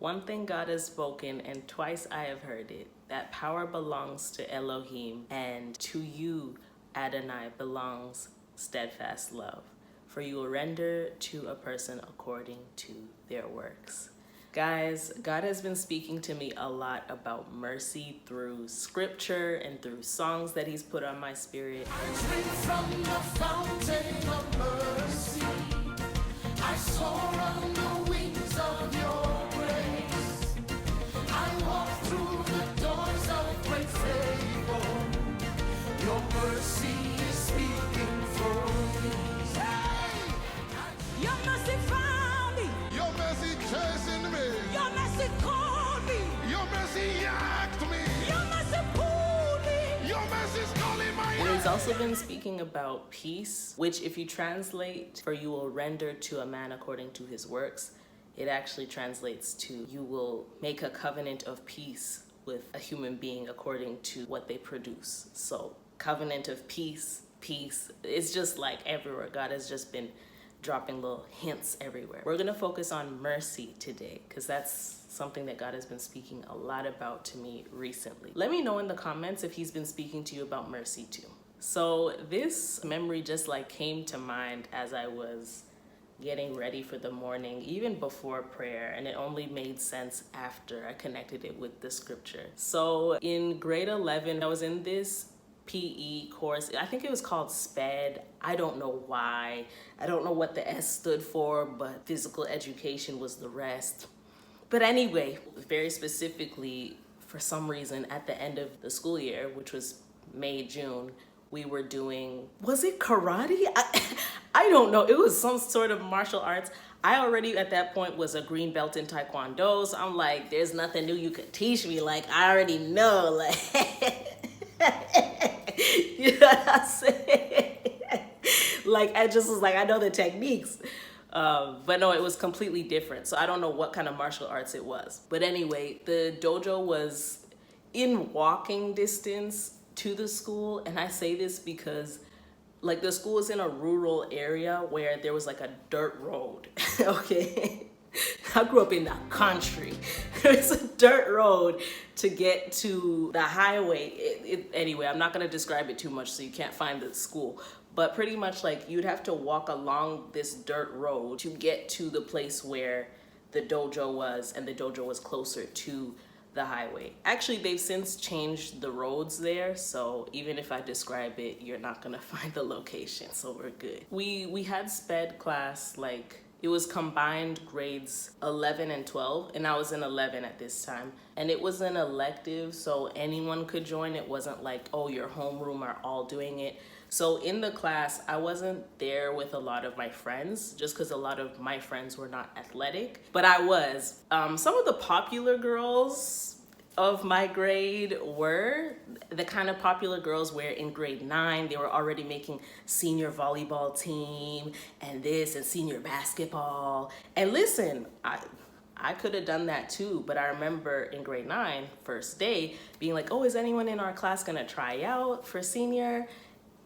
One thing God has spoken, and twice I have heard it, that power belongs to Elohim, and to you, Adonai, belongs steadfast love. For you will render to a person according to their works. Guys, God has been speaking to me a lot about mercy through scripture and through songs that He's put on my spirit. I drink from the fountain of mercy. I soar on the wings of your grace. I walk through the doors of great favor. Your mercy is speaking for me. Your mercy found me. Your mercy chasing me. Your mercy called me. Your mercy yacked me. Your mercy pulled me. Your mercy's calling my And He's also been speaking about peace, which if you translate, for you will render to a man according to his works, it actually translates to you will make a covenant of peace with a human being according to what they produce. So covenant of peace, it's just like everywhere. God has just been dropping little hints everywhere. We're gonna focus on mercy today because that's something that God has been speaking a lot about to me recently. Let me know in the comments if He's been speaking to you about mercy too. So this memory just like came to mind as I was getting ready for the morning, even before prayer, and it only made sense after I connected it with the scripture. So in grade 11, I was in this PE course. I think it was called SPED. I don't know why. I don't know what the S stood for, but physical education was the rest. But anyway, very specifically, for some reason, at the end of the school year, which was May, June, we were doing, was it karate? I don't know. It was some sort of martial arts. I already at that point was a green belt in Taekwondo. So I'm like, there's nothing new you could teach me. Like, I already know. Like, you know what I'm saying? Like, I just was like, I know the techniques. But no, it was completely different. So I don't know what kind of martial arts it was. But anyway, the dojo was in walking distance to the school. And I say this because like the school is in a rural area where there was like a dirt road. Okay. I grew up in the country. There's a dirt road to get to the highway. Anyway, I'm not going to describe it too much so you can't find the school. But pretty much like you'd have to walk along this dirt road to get to the place where the dojo was, and the dojo was closer to the highway. Actually, they've since changed the roads there, so even if I describe it, you're not gonna find the location, so we're good. We had SPED class, like it was combined grades 11 and 12, and I was in 11 at this time. And it was an elective, so anyone could join. It wasn't like, oh, your homeroom are all doing it. So in the class, I wasn't there with a lot of my friends, just because a lot of my friends were not athletic, but I was. Some of the popular girls of my grade were the kind of popular girls where in grade 9 they were already making senior volleyball team and this and senior basketball. And listen, I could have done that too, but I remember in grade 9, first day, being like, oh, is anyone in our class gonna try out for senior?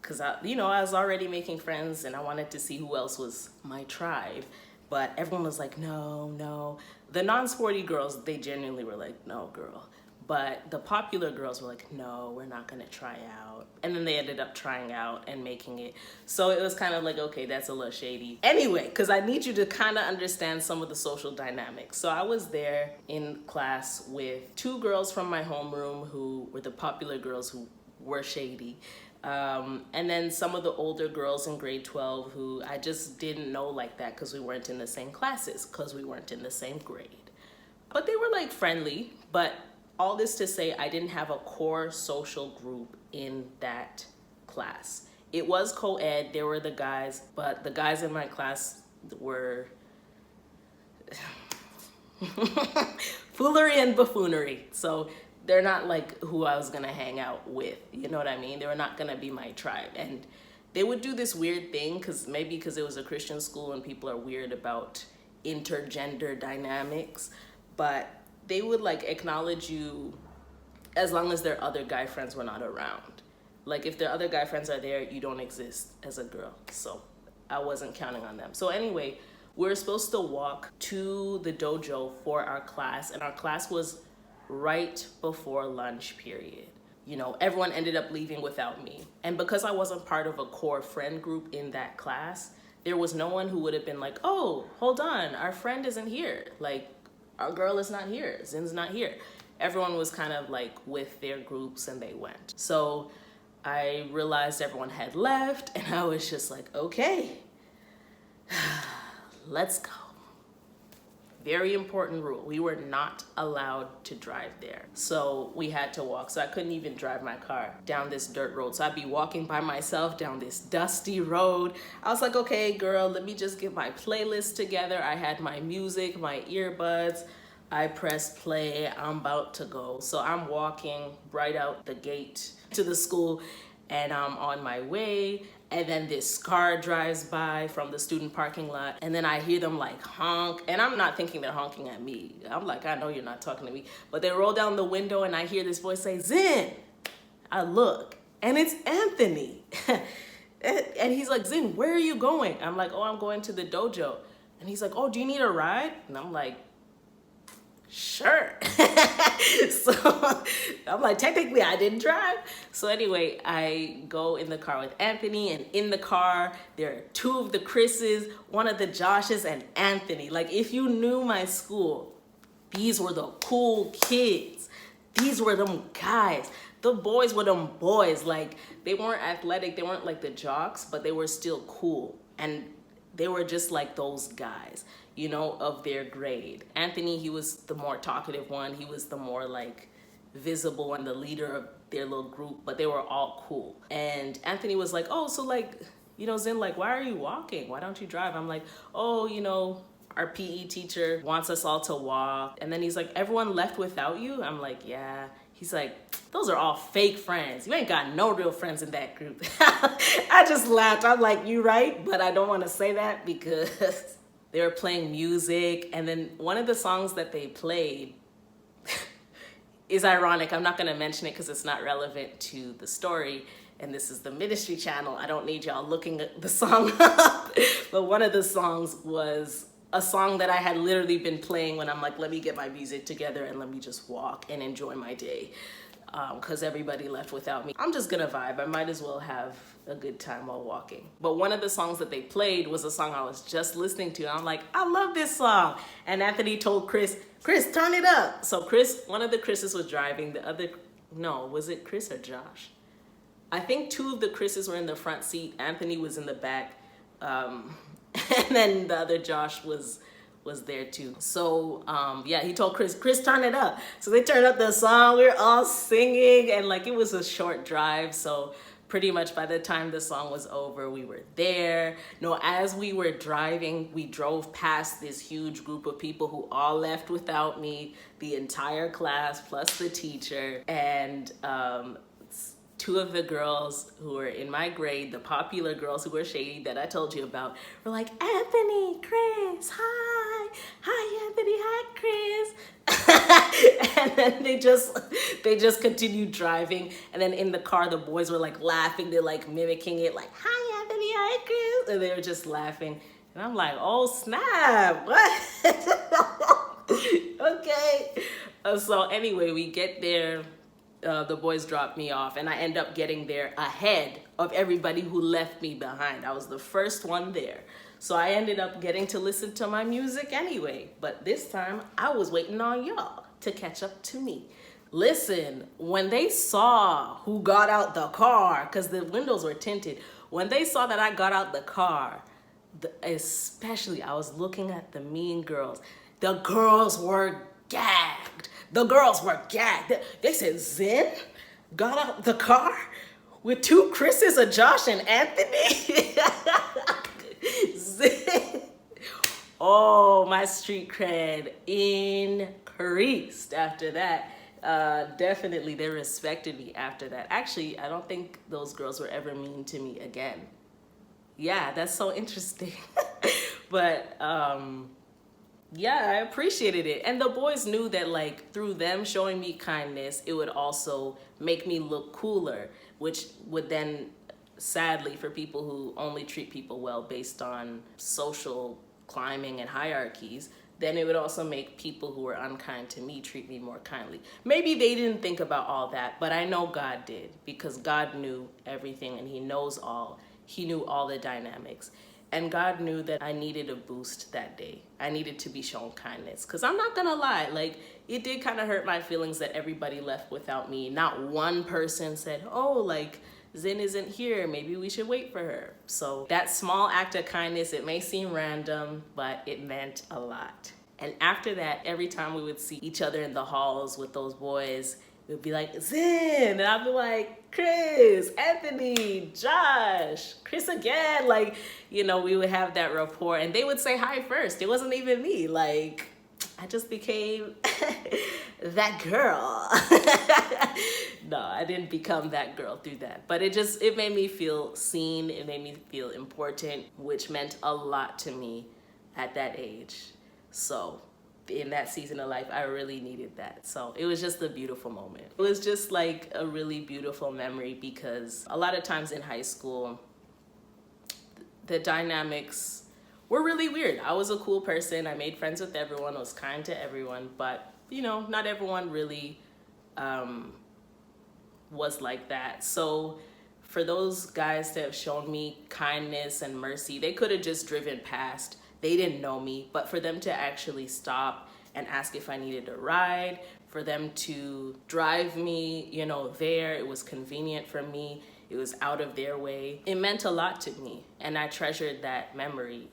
Because I was already making friends and I wanted to see who else was my tribe. But everyone was like, no. The non-sporty girls, they genuinely were like, no, girl. But the popular girls were like, no, we're not gonna try out. And then they ended up trying out and making it. So it was kind of like, okay, that's a little shady. Anyway, because I need you to kind of understand some of the social dynamics. So I was there in class with 2 girls from my homeroom who were the popular girls who were shady. And then some of the older girls in grade 12 who I just didn't know like that because we weren't in the same classes, because we weren't in the same grade. But they were like friendly. But all this to say, I didn't have a core social group in that class. It was co-ed, there were the guys, but the guys in my class were foolery and buffoonery. So they're not like who I was gonna hang out with, you know what I mean? They were not gonna be my tribe. And they would do this weird thing, because it was a Christian school and people are weird about intergender dynamics, but they would like acknowledge you as long as their other guy friends were not around. Like if their other guy friends are there, you don't exist as a girl. So I wasn't counting on them. So anyway, We were supposed to walk to the dojo for our class, and our class was right before lunch period. You know, everyone ended up leaving without me. And because I wasn't part of a core friend group in that class, there was no one who would have been like, oh, hold on, our friend isn't here. Like, our girl is not here, Zin's not here. Everyone was kind of like with their groups and they went. So I realized everyone had left and I was just like, okay, let's go. Very important rule. We were not allowed to drive there. So we had to walk. So I couldn't even drive my car down this dirt road. So I'd be walking by myself down this dusty road. I was like, okay, girl, let me just get my playlist together. I had my music, my earbuds. I pressed play. I'm about to go. So I'm walking right out the gate to the school and I'm on my way. And then this car drives by from the student parking lot. And then I hear them like honk. And I'm not thinking they're honking at me. I'm like, I know you're not talking to me. But they roll down the window and I hear this voice say, Zen. I look and it's Anthony. And he's like, Zen, where are you going? I'm like, oh, I'm going to the dojo. And he's like, oh, do you need a ride? And I'm like, sure. So I'm like, technically I didn't drive. So anyway, I go in the car with Anthony, and in the car there are two of the Chris's, one of the Joshes, and Anthony. Like, if you knew my school, these were the cool kids. These were them guys. The boys were them boys. Like, they weren't athletic, they weren't like the jocks, but they were still cool. And they were just like those guys, you know, of their grade. Anthony, he was the more talkative one. He was the more like visible and the leader of their little group, but they were all cool. And Anthony was like, oh, so like, you know, Zen, like, why are you walking? Why don't you drive? I'm like, oh, you know, our PE teacher wants us all to walk. And then he's like, everyone left without you? I'm like, yeah. He's like, those are all fake friends. You ain't got no real friends in that group. I just laughed. I'm like, you right, but I don't want to say that because they were playing music. And then one of the songs that they played is ironic. I'm not going to mention it because it's not relevant to the story. And this is the Ministry channel. I don't need y'all looking at the song up. But one of the songs was a song that I had literally been playing when I'm like, let me get my music together and let me just walk and enjoy my day. Because everybody left without me. I'm just gonna vibe. I might as well have a good time while walking. But one of the songs that they played was a song I was just listening to. And I'm like, I love this song. And Anthony told Chris, turn it up. So Chris, one of the Chris's was driving. The other, no, was it Chris or Josh? I think two of the Chris's were in the front seat. Anthony was in the back. And then the other Josh was there too. So yeah, he told Chris, turn it up. So they turned up the song. We were all singing, and like, it was a short drive. So pretty much by the time the song was over, we were there. No, as we were driving, we drove past this huge group of people who all left without me, the entire class plus the teacher. And two of the girls who were in my grade, the popular girls who were shady that I told you about, were like, Anthony, Chris, hi Anthony, hi Chris. And then they just continued driving. And then in the car, the boys were like laughing. They're like mimicking it, like, hi Anthony, hi Chris. And they were just laughing. And I'm like, oh snap, what? Okay. So anyway, we get there. The boys dropped me off and I end up getting there ahead of everybody who left me behind. I was the first one there. So I ended up getting to listen to my music anyway. But this time I was waiting on y'all to catch up to me. Listen, when they saw who got out the car, because the windows were tinted, when they saw that I got out the car, especially I was looking at the mean girls. The girls were gagged. The girls were gagged. They said, Zen got out the car with two Chris's, a Josh and Anthony. Zen. Oh, my street cred increased after that. Definitely, they respected me after that. Actually, I don't think those girls were ever mean to me again. Yeah, that's so interesting. But, yeah, I appreciated it. And the boys knew that, like, through them showing me kindness, it would also make me look cooler, which would then, sadly, for people who only treat people well based on social climbing and hierarchies, then it would also make people who were unkind to me treat me more kindly. Maybe they didn't think about all that, but I know God did, because God knew everything and he knows all. He knew all the dynamics. And God knew that I needed a boost that day. I needed to be shown kindness. Because I'm not going to lie, like, it did kind of hurt my feelings that everybody left without me. Not one person said, oh, like, Zin isn't here, maybe we should wait for her. So that small act of kindness, it may seem random, but it meant a lot. And after that, every time we would see each other in the halls with those boys, it would be like, Zin, and I'd be like, Chris, Anthony, Josh, Chris again. Like, you know, we would have that rapport, and they would say hi first. It wasn't even me. Like, I just became that girl. No, I didn't become that girl through that. But it made me feel seen. It made me feel important, which meant a lot to me at that age. So in that season of life, I really needed that. So it was just a beautiful moment. It was just like a really beautiful memory, because a lot of times in high school, the dynamics were really weird. I was a cool person. I made friends with everyone. I was kind to everyone. But, you know, not everyone really was like that. So for those guys to have shown me kindness and mercy, they could have just driven past. They didn't know me, but for them to actually stop and ask if I needed a ride, for them to drive me, you know, there, it was convenient for me. It was out of their way. It meant a lot to me, and I treasured that memory,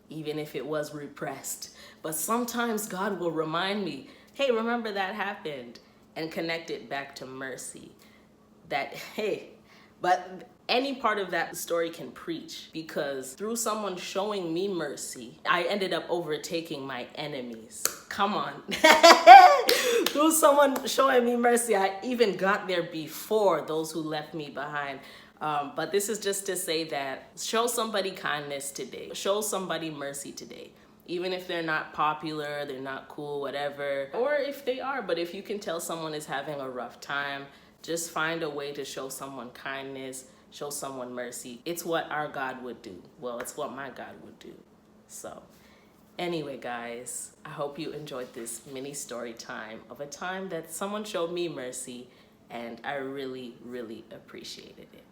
even if it was repressed. But sometimes God will remind me, hey, remember that happened, and connect it back to mercy. That, hey, but any part of that story can preach, because through someone showing me mercy, I ended up overtaking my enemies. Come on. Through someone showing me mercy, I even got there before those who left me behind. But this is just to say that show somebody kindness today. Show somebody mercy today. Even if they're not popular, they're not cool, whatever. Or if they are, but if you can tell someone is having a rough time, just find a way to show someone kindness, show someone mercy. It's what our God would do. Well, it's what my God would do. So anyway, guys, I hope you enjoyed this mini story time of a time that someone showed me mercy, and I really, really appreciated it.